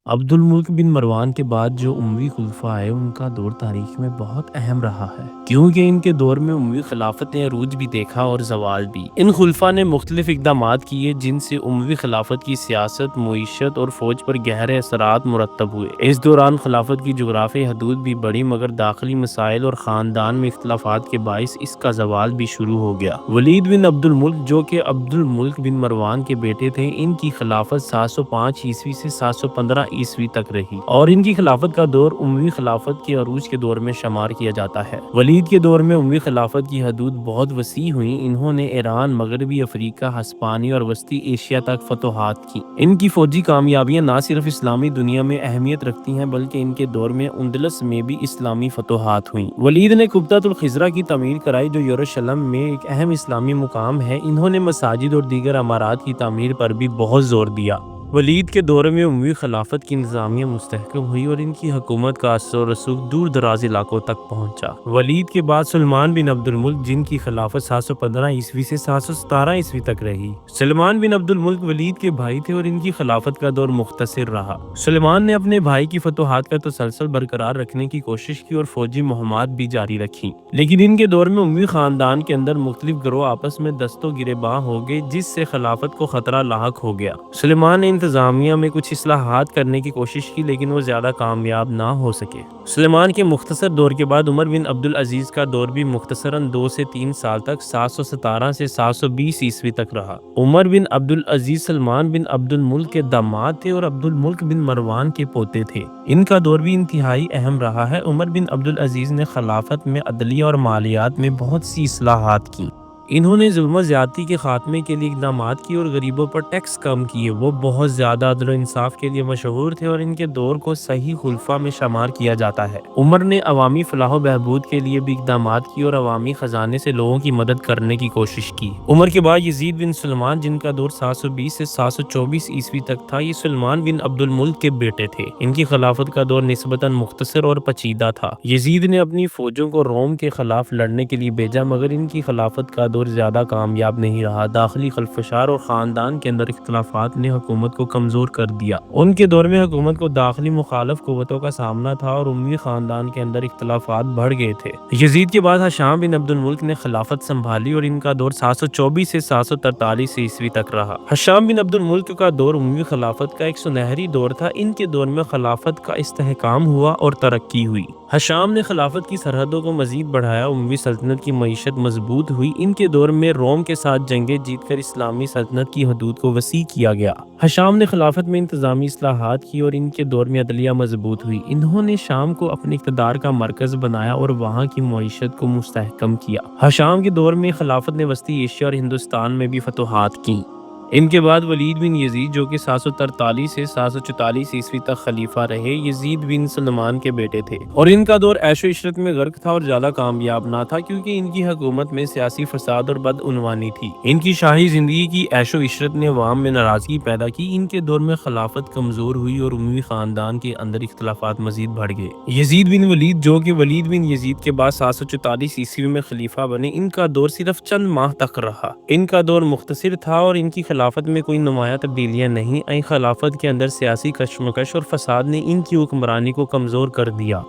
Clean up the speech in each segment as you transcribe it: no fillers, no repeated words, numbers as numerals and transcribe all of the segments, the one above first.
عبد الملک بن مروان کے بعد جو اموی خلفاء آئے ان کا دور تاریخ میں بہت اہم رہا ہے، کیونکہ ان کے دور میں اموی خلافت نے عروج بھی دیکھا اور زوال بھی۔ ان خلفاء نے مختلف اقدامات کیے جن سے اموی خلافت کی سیاست، معیشت اور فوج پر گہرے اثرات مرتب ہوئے۔ اس دوران خلافت کی جغرافیائی حدود بھی بڑھی، مگر داخلی مسائل اور خاندان میں اختلافات کے باعث اس کا زوال بھی شروع ہو گیا۔ ولید بن عبد الملک جو کہ عبد الملک بن مروان کے بیٹے تھے، ان کی خلافت 705 عیسوی سے 715 عیسوی تک رہی اور ان کی خلافت کا دور اموی خلافت کے عروج کے دور میں شمار کیا جاتا ہے۔ ولید کے دور میں اموی خلافت کی حدود بہت وسیع ہوئیں۔ انہوں نے ایران، مغربی افریقہ، ہسپانیہ اور وسطی ایشیا تک فتوحات کی۔ ان کی فوجی کامیابیاں نہ صرف اسلامی دنیا میں اہمیت رکھتی ہیں بلکہ ان کے دور میں اندلس میں بھی اسلامی فتوحات ہوئیں۔ ولید نے قبۃ الخضرا کی تعمیر کرائی جو یروشلم میں ایک اہم اسلامی مقام ہے۔ انہوں نے مساجد اور دیگر عمارات کی تعمیر پر بھی بہت زور دیا۔ ولید کے دور میں اموی خلافت کی انتظامیہ مستحکم ہوئی اور ان کی حکومت کا اثر و رسوخ دور دراز علاقوں تک پہنچا۔ ولید کے بعد سلمان بن عبد الملک جن کی خلافت 715 عیسوی سے 717 عیسوی تک رہی۔ سلمان بن عبد الملک ولید کے بھائی تھے اور ان کی خلافت کا دور مختصر رہا۔ سلمان نے اپنے بھائی کی فتوحات کا تسلسل برقرار رکھنے کی کوشش کی اور فوجی مہمات بھی جاری رکھی، لیکن ان کے دور میں اموی خاندان کے اندر مختلف گروہ آپس میں دست و گریباں ہو گئے جس سے خلافت کو خطرہ لاحق ہو گیا۔ سلمان نے انتظامیہ میں کچھ اصلاحات کرنے کی کوشش کی لیکن وہ زیادہ کامیاب نہ ہو سکے۔ سلمان کے مختصر دور کے بعد عمر بن عبد العزیز کا دور بھی مختصراً 2 سے 3 سال تک 717 سے 720 عیسوی تک رہا۔ عمر بن عبد العزیز سلمان بن عبد الملک کے داماد تھے اور عبد الملک بن مروان کے پوتے تھے۔ ان کا دور بھی انتہائی اہم رہا ہے۔ عمر بن عبد العزیز نے خلافت میں عدلیہ اور مالیات میں بہت سی اصلاحات کی۔ انہوں نے ظلم و زیادتی کے خاتمے کے لیے اقدامات کیے اور غریبوں پر ٹیکس کم کیے۔ وہ بہت زیادہ عدل و انصاف کے لیے مشہور تھے اور ان کے دور کو صحیح خلفاء میں شمار کیا جاتا ہے۔ عمر نے عوامی فلاح و بہبود کے لیے بھی اقدامات کیے اور عوامی خزانے سے لوگوں کی مدد کرنے کی کوشش کی۔ عمر کے بعد یزید بن سلمان جن کا دور 720 سے 724 عیسوی تک تھا، یہ سلمان بن عبد الملک کے بیٹے تھے۔ ان کی خلافت کا دور نسبتاً مختصر اور پیچیدہ تھا۔ یزید نے اپنی فوجوں کو روم کے خلاف لڑنے کے لیے بھیجا مگر ان کی خلافت کا دور زیادہ کامیاب نہیں رہا۔ داخلی خلفشار اور خاندان کے اندر اختلافات نے حکومت کو کمزور کر دیا۔ ان کے دور میں حکومت کو داخلی مخالف قوتوں کا سامنا تھا اور اموی خاندان کے اندر اختلافات بڑھ گئے تھے۔ یزید کے بعد ہشام بن عبد الملک نے خلافت سنبھالی اور ان کا دور 724 سے 743 عیسوی تک رہا۔ ہشام بن عبد الملک کا دور اموی خلافت کا ایک سنہری دور تھا۔ ان کے دور میں خلافت کا استحکام ہوا اور ترقی ہوئی۔ ہشام نے خلافت کی سرحدوں کو مزید بڑھایا، اموی سلطنت کی معیشت مضبوط ہوئی۔ ان کے دور میں روم کے ساتھ جنگیں جیت کر اسلامی سلطنت کی حدود کو وسیع کیا گیا۔ ہشام نے خلافت میں انتظامی اصلاحات کی اور ان کے دور میں عدلیہ مضبوط ہوئی۔ انہوں نے شام کو اپنے اقتدار کا مرکز بنایا اور وہاں کی معیشت کو مستحکم کیا۔ ہشام کے دور میں خلافت نے وسطی ایشیا اور ہندوستان میں بھی فتوحات کی۔ ان کے بعد ولید بن یزید جو کہ 743 سے 744 عیسوی تک خلیفہ رہے، یزید بن سلمان کے بیٹے تھے اور ان کا دور عیش و عشرت میں غرق تھا اور زیادہ کامیاب نہ تھا کیونکہ ان کی حکومت میں سیاسی فساد اور بدعنوانی تھی۔ ان کی شاہی زندگی کی عیش و عشرت نے عوام میں ناراضگی پیدا کی۔ ان کے دور میں خلافت کمزور ہوئی اور اموی خاندان کے اندر اختلافات مزید بڑھ گئے۔ یزید بن ولید جو کہ ولید بن یزید کے بعد 744 عیسوی میں خلیفہ بنے، ان کا دور صرف چند ماہ تک رہا۔ ان کا دور مختصر تھا اور ان کی خلافت میں کوئی نمایاں تبدیلیاں نہیں آئیں۔ خلافت کے اندر سیاسی کشمکش اور فساد نے ان کی حکمرانی کو کمزور کر دیا۔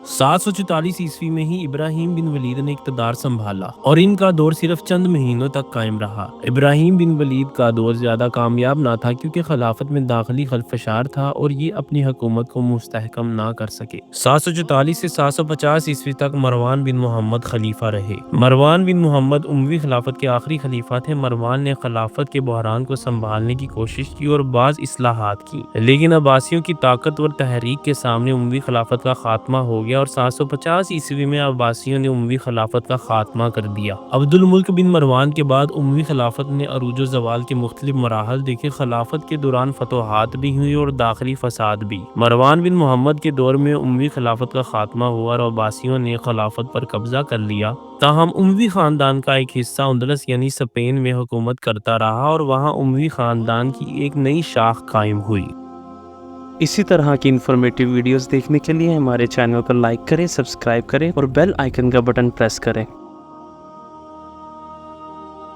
744 عیسوی میں ہی ابراہیم بن ولید نے اقتدار سنبھالا اور ان کا دور صرف چند مہینوں تک قائم رہا۔ ابراہیم بن ولید کا دور زیادہ کامیاب نہ تھا کیونکہ خلافت میں داخلی خلفشار تھا اور یہ اپنی حکومت کو مستحکم نہ کر سکے۔ 744 سے 750 عیسوی تک مروان بن محمد خلیفہ رہے۔ مروان بن محمد اموی خلافت کے آخری خلیفہ تھے۔ مروان نے خلافت کے بحران کو سنبھالنے کی کوشش کی اور بعض اصلاحات کی، لیکن عباسیوں کی طاقتور تحریک کے سامنے اموی خلافت کا خاتمہ ہو گیا اور 750 عیسوی میں عباسیوں نے اموی خلافت کا خاتمہ کر دیا۔ عبد الملک بن مروان کے بعد اموی خلافت نے عروج و زوال کے مختلف مراحل دیکھے۔ خلافت کے دوران فتوحات بھی ہوئی اور داخلی فساد بھی۔ مروان بن محمد کے دور میں اموی خلافت کا خاتمہ ہوا اور عباسیوں نے خلافت پر قبضہ کر لیا۔ تاہم اموی خاندان کا ایک حصہ اندلس یعنی اسپین میں حکومت کرتا رہا اور وہاں اموی خاندان کی ایک نئی شاخ قائم ہوئی۔ اسی طرح کی انفارمیٹیو ویڈیوز دیکھنے کے لیے ہمارے چینل کو لائک کریں، سبسکرائب کریں اور بیل آئیکن کا بٹن پریس کریں۔